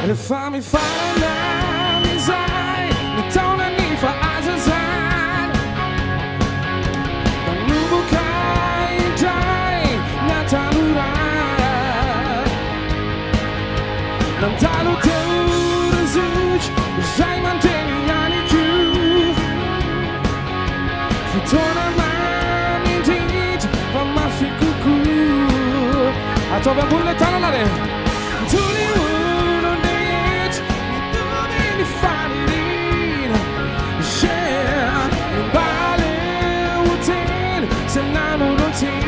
det för mig falla min saj, med tårna ni för azazan. Men nu bukai jai, natalurai. Nantalu teura zuch, jai manteni yani ju. Futona mani dit, va mafi kuku. Atova bulle tanolare. Tuli uno dit, mi dove ni farin. Yeah, bale utin, senano rotin.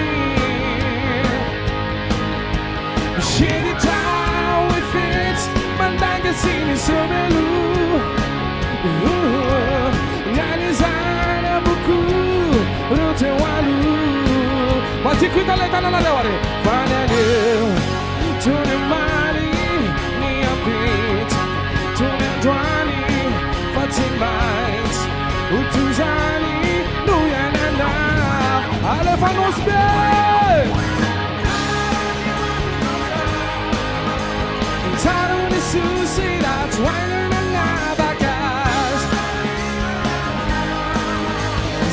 Shady town with it, mandanga sini sobelu. Yani zana buku, rote walu. Mati kuita letana la leware, fanya new. Tune mari, ni apit, tune dwani, fatin bites, utuzani, nuyanana, alefanos be. Taru ni susi, that's why na bagas.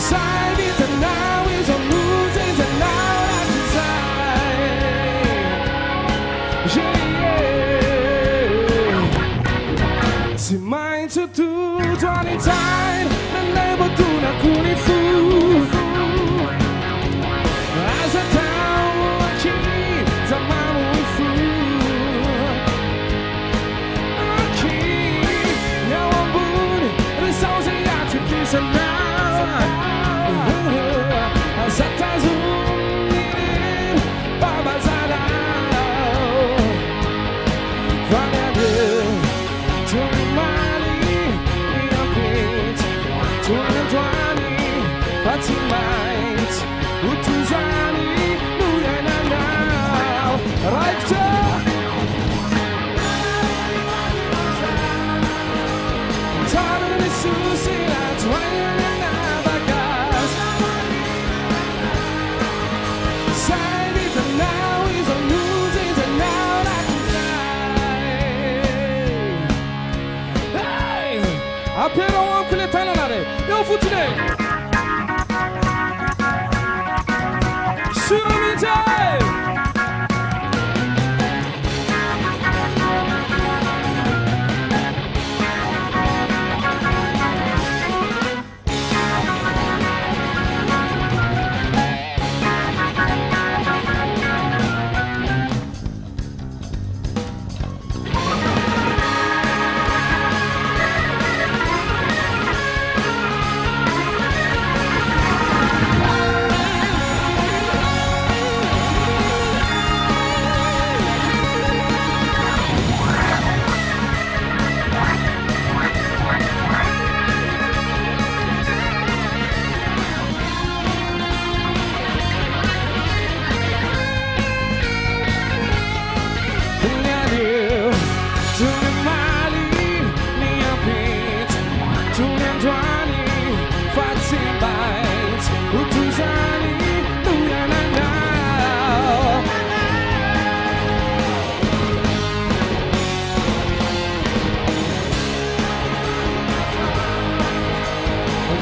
Side it and now is a losing and now that desire. Si mai tu tuani time, men nebo tu na kuni fu. As a town chi, zamamu fu. Chi, now I'm good. The sounds of ya to kiss and now. Satazu Baba Zada Vanade Tuni Mali Ina Pit Tuni Dwani Pati Might Utuzani Nuyana now Raikta Tanu ni Susi That's why Apero wankule tananare yo futune Surumite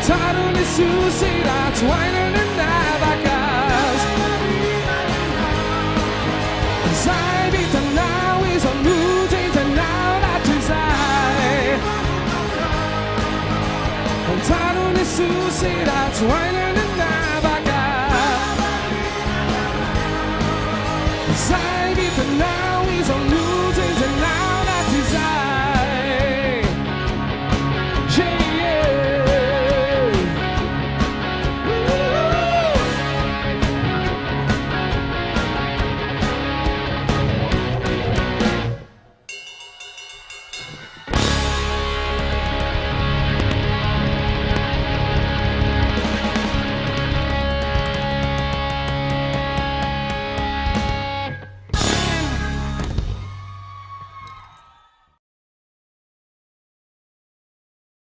Taruni Susi, that's wine and Navakas. Zybit and now is a losing and now that desire. Taruni Susi, that's wine and